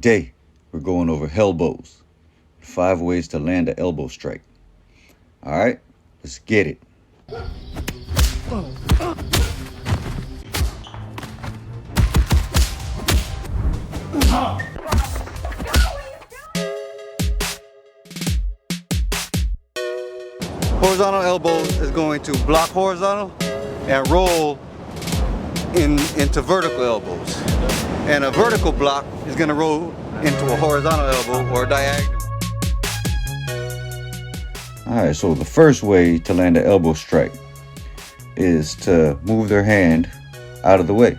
Today, we're going over elbows. 5 ways to land an elbow strike. All right, let's get it. Horizontal elbows is going to block horizontal and roll into vertical elbows. And a vertical block is going to roll into a horizontal elbow or a diagonal. Alright, so the first way to land an elbow strike is to move their hand out of the way.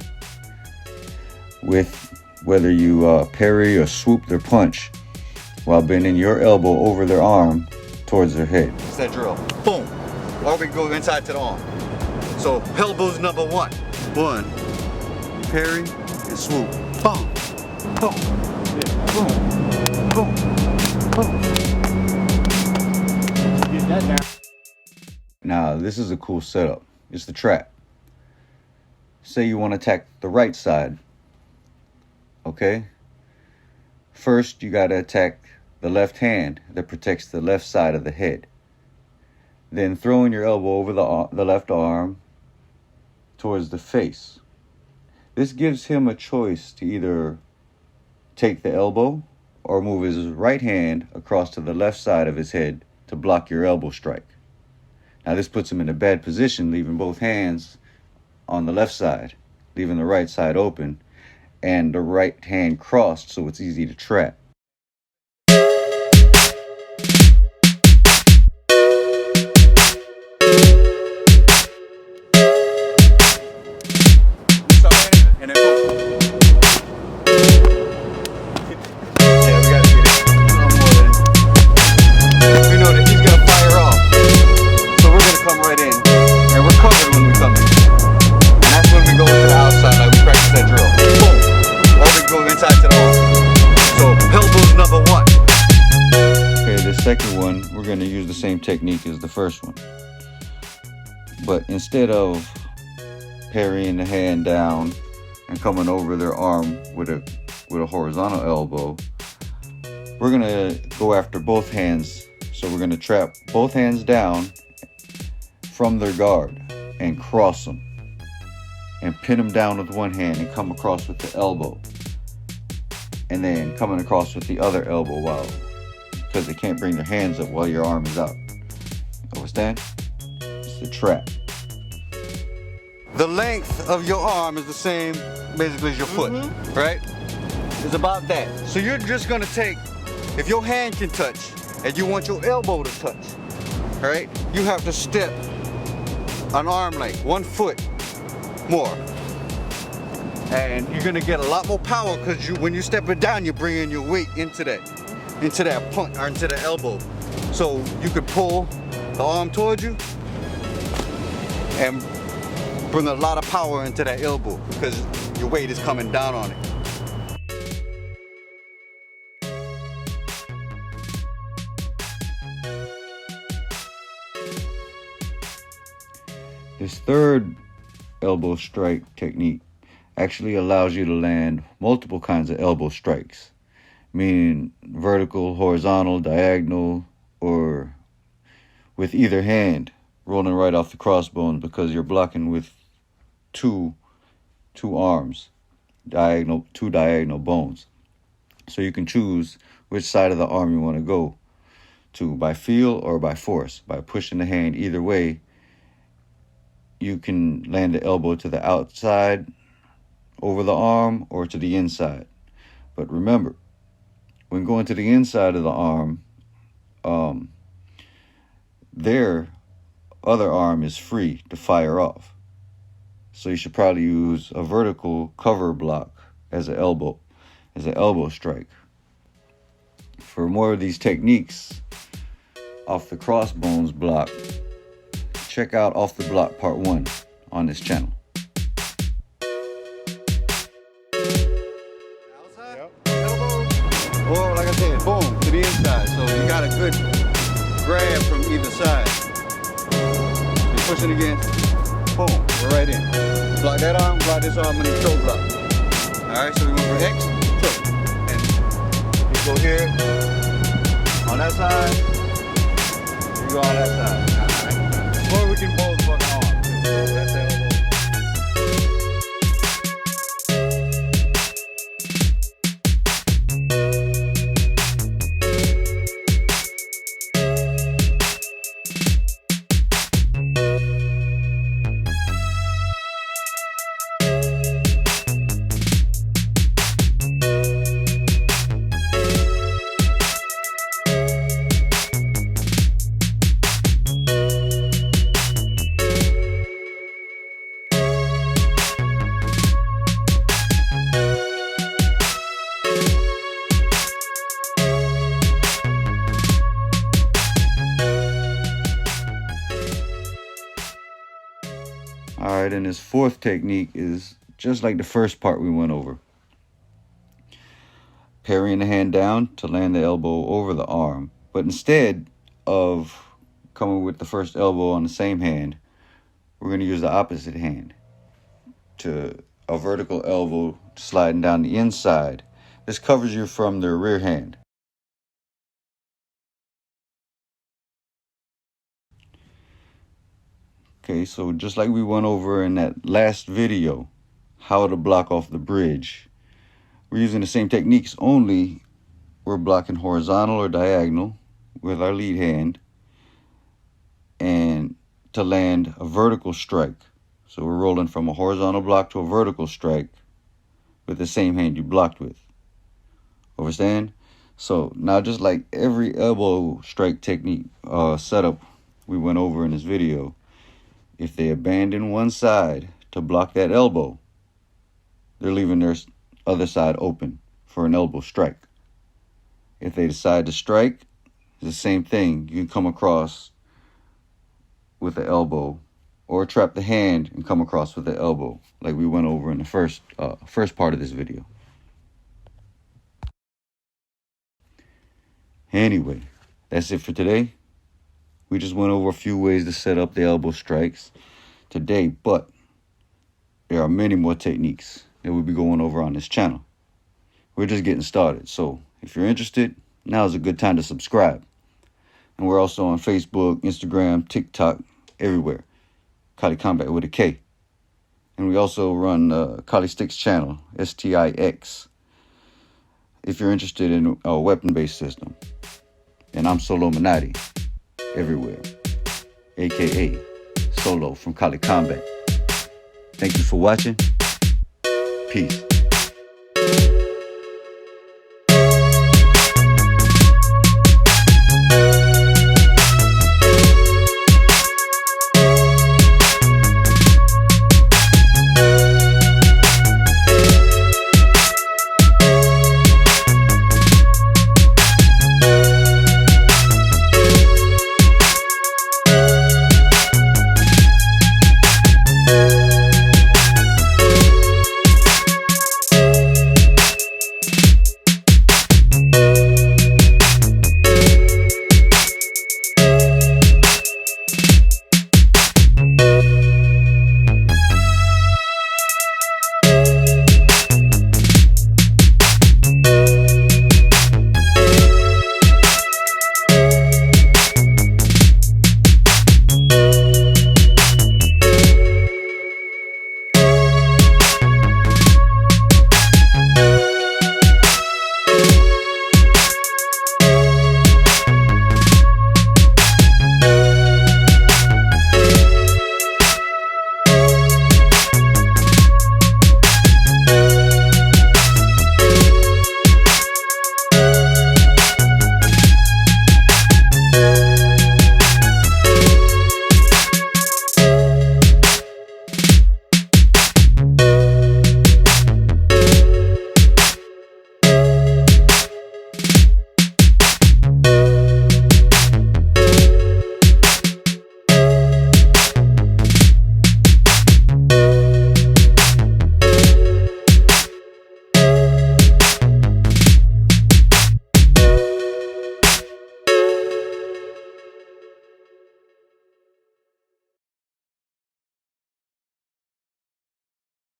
With whether you parry or swoop their punch while bending your elbow over their arm towards their head. It's that drill. Boom. Or we go inside to the arm. So elbows number 1. 1. Parry and swoop. Boom. Boom. Boom. Boom. Boom. Get that down. Now this is a cool setup. It's the trap. Say you want to attack the right side. Okay? First you gotta attack the left hand that protects the left side of the head. Then throwing your elbow over the left arm towards the face. This gives him a choice to either take the elbow or move his right hand across to the left side of his head to block your elbow strike. Now this puts him in a bad position, leaving both hands on the left side, leaving the right side open, and the right hand crossed so it's easy to trap. Second one, we're going to use the same technique as the first one, but instead of parrying the hand down and coming over their arm with a horizontal elbow, we're going to go after both hands. So we're going to trap both hands down from their guard and cross them and pin them down with one hand and come across with the elbow, and then coming across with the other elbow because they can't bring their hands up while your arm is out. Understand? It's the trap. The length of your arm is the same basically as your foot, right? It's about that. So you're just gonna take, if your hand can touch and you want your elbow to touch, right? You have to step an arm length, 1 foot more. And you're gonna get a lot more power because when you step it down, you're bringing your weight into that punch or into the elbow. So you could pull the arm towards you and bring a lot of power into that elbow because your weight is coming down on it. This third elbow strike technique actually allows you to land multiple kinds of elbow strikes, meaning vertical, horizontal, diagonal, or with either hand rolling right off the crossbones because you're blocking with two arms, two diagonal bones. So you can choose which side of the arm you want to go to by feel or by force. By pushing the hand either way, you can land the elbow to the outside over the arm or to the inside. But remember, when going to the inside of the arm, their other arm is free to fire off. So you should probably use a vertical cover block as an elbow strike. For more of these techniques off the crossbones block, check out Off the Block Part 1 on this channel. Or like I said, boom, to the inside. So you got a good grab from either side. You're pushing against, boom, we're right in. Block that arm, block this arm, and then toe block. Alright, so we went for X, toe, and go here, on that side, you go on that side. Or we can both fucking arms. So that's elbow. Alright, and this fourth technique is just like the first part we went over. Parrying the hand down to land the elbow over the arm. But instead of coming with the first elbow on the same hand, we're going to use the opposite hand to a vertical elbow sliding down the inside. This covers you from the rear hand. Okay, so just like we went over in that last video, how to block off the bridge, we're using the same techniques, only we're blocking horizontal or diagonal with our lead hand and to land a vertical strike. So we're rolling from a horizontal block to a vertical strike with the same hand you blocked with. Understand? So now, just like every elbow strike technique setup we went over in this video, if they abandon one side to block that elbow, they're leaving their other side open for an elbow strike. If they decide to strike, it's the same thing. You can come across with the elbow or trap the hand and come across with the elbow, like we went over in the first part of this video. Anyway, that's it for today. We just went over a few ways to set up the elbow strikes today, but there are many more techniques that we'll be going over on this channel. We're just getting started, so if you're interested, now is a good time to subscribe. And we're also on Facebook, Instagram, TikTok, everywhere. Kali Kombat with a K. And we also run Kali Sticks channel, STIX, if you're interested in a weapon-based system. And I'm Solo Minati, everywhere, aka Solo from Kali Kombat. Thank you for watching. Peace.